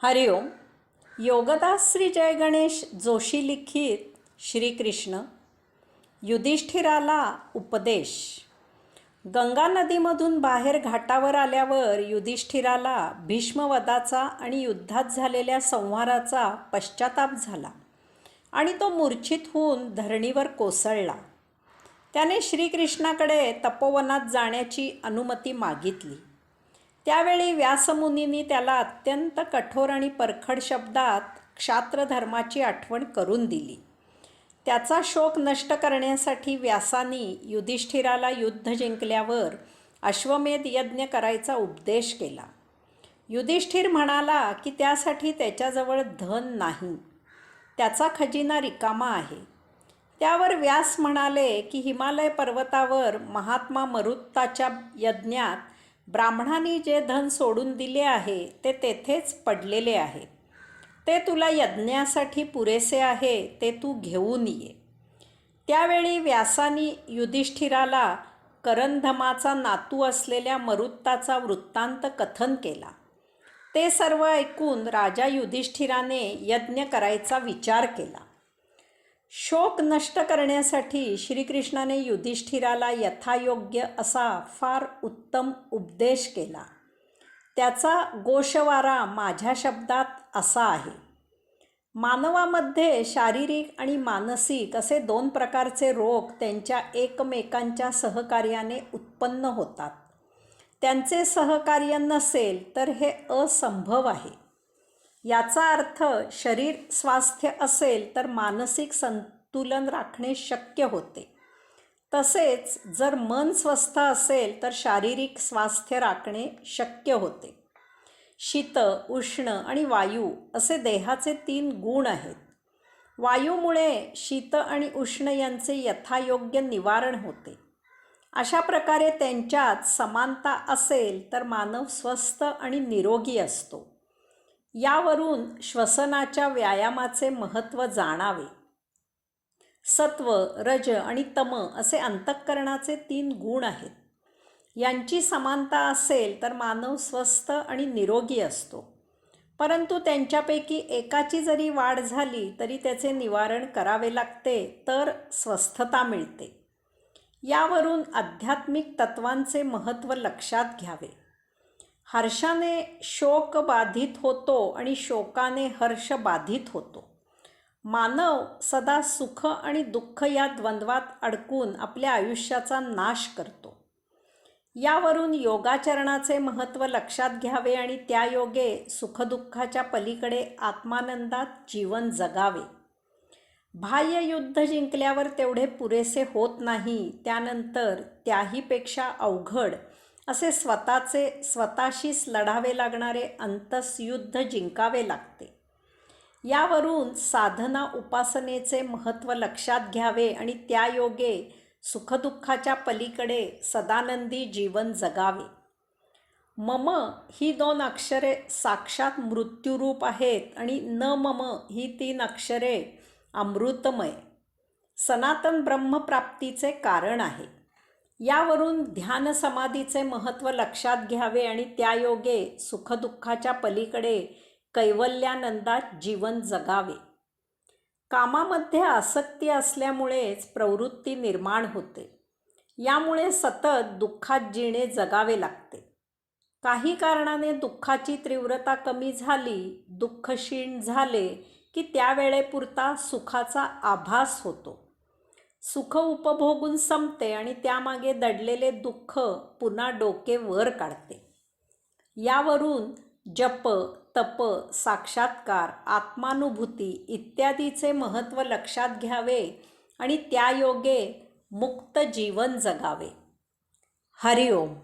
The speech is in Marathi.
हरिओम. योगदास श्री जय गणेश जोशी लिखित श्रीकृष्ण युधिष्ठिराला उपदेश. गंगा नदीमधून बाहेर घाटावर आल्यावर युधिष्ठिराला भीष्मवधाचा आणि युद्धात झालेल्या संहाराचा पश्चाताप झाला आणि तो मूर्छित होऊन धरणीवर कोसळला. त्याने श्रीकृष्णाकडे तपोवनात जाण्याची अनुमती मागितली. त्यावेळी व्यासमुनींनी त्याला अत्यंत कठोर आणि परखड शब्दात क्षात्रधर्माची आठवण करून दिली. त्याचा शोक नष्ट करण्यासाठी व्यासांनी युधिष्ठिराला युद्ध जिंकल्यावर अश्वमेध यज्ञ करायचा उपदेश केला. युधिष्ठिर म्हणाला की त्यासाठी त्याच्याजवळ धन नाही, त्याचा खजिना रिकामा आहे. त्यावर व्यास म्हणाले की हिमालय पर्वतावर महात्मा मरुत्ताच्या यज्ञात ब्राह्मणांनी जे धन सोडून दिले आहे ते तेथेच पडलेले आहे. ते तुला यज्ञासाठी पुरेसे आहे, ते तू घेऊन ये. त्यावेळी व्यासांनी युधिष्ठिराला करंधमाचा नातू असलेल्या मरुत्ताचा वृत्तांत कथन केला. ते सर्व ऐकून राजा युधिष्ठिराने यज्ञ करायचा विचार केला. शोक नष्ट करण्यासाठी श्रीकृष्णाने युधिष्ठिराला यथायोग्य असा फार उत्तम उपदेश केला. त्याचा गोषवारा माझ्या शब्दात असा आहे. मानवामध्ये शारीरिक आणि मानसिक असे दोन प्रकारचे रोग त्यांच्या एकमेकांच्या सहकार्याने उत्पन्न होतात. त्यांचे सहकार्य नसेल तर हे असंभव आहे. याचा अर्थ शरीर स्वास्थ्य असेल तर मानसिक संतुलन राखणे शक्य होते. तसेच जर मन स्वस्थ असेल तर शारीरिक स्वास्थ्य राखणे शक्य होते. शीत, उष्ण आणि वायू असे देहाचे 3 गुण आहेत. वायूमुळे शीत आणि उष्ण यांचे यथायोग्य निवारण होते. अशा प्रकारे त्यांच्यात समानता असेल तर मानव स्वस्थ आणि निरोगी असतो. यावरून श्वसनाच्या व्यायामाचे महत्त्व जाणावे. सत्व, रज आणि तम असे अंतःकरणाचे 3 गुण आहेत. यांची समानता असेल तर मानव स्वस्थ आणि निरोगी असतो. परंतु त्यांच्यापैकी एकाची जरी वाढ झाली तरी त्याचे निवारण करावे लागते, तर स्वस्थता मिळते. यावरून आध्यात्मिक तत्वांचे महत्त्व लक्षात घ्यावे. हर्षाने शोक बाधित होतो आणि शोकाने हर्ष बाधित होतो. मानव सदा सुख आणि दुःख या द्वंद्वात अडकून आपल्या आयुष्याचा नाश करतो. यावरून योगाचरणाचे महत्त्व लक्षात घ्यावे आणि त्या योगे सुखदुःखाच्या पलीकडे आत्मानंदात जीवन जगावे. बाह्य युद्ध जिंकल्यावर तेवढे पुरेसे होत नाही. त्यानंतर त्याहीपेक्षा अवघड असे स्वतःशीच लढावे लागणारे अंतःयुद्ध जिंकावे लागते. यावरून साधना उपासनेचे महत्त्व लक्षात घ्यावे आणि त्या योगे सुखदुःखाच्या पलीकडे सदानंदी जीवन जगावे. मम ही 2 अक्षरे साक्षात मृत्यूरूप आहेत आणि न मम ही 3 अक्षरे अमृतमय सनातन ब्रह्मप्राप्तीचे कारण आहे. यावरून ध्यान समाधीचे महत्त्व लक्षात घ्यावे आणि त्या योगे सुखदुःखाच्या पलीकडे कैवल्यानंदात जीवन जगावे. कामामध्ये आसक्ती असल्यामुळेच प्रवृत्ती निर्माण होते. यामुळे सतत दुःखात जिणे जगावे लागते. काही कारणाने दुःखाची तीव्रता कमी झाली, दुःख क्षीण झाले की त्यावेळेपुरता सुखाचा आभास होतो. सुख उपभोगून संपते आणि त्यामागे दडलेले दुःख पुन्हा डोके वर काढते. यावरून जप, तप, साक्षात्कार, आत्मानुभूती इत्यादीचे महत्त्व लक्षात घ्यावे आणि त्या योगे मुक्त जीवन जगावे. हरिओम.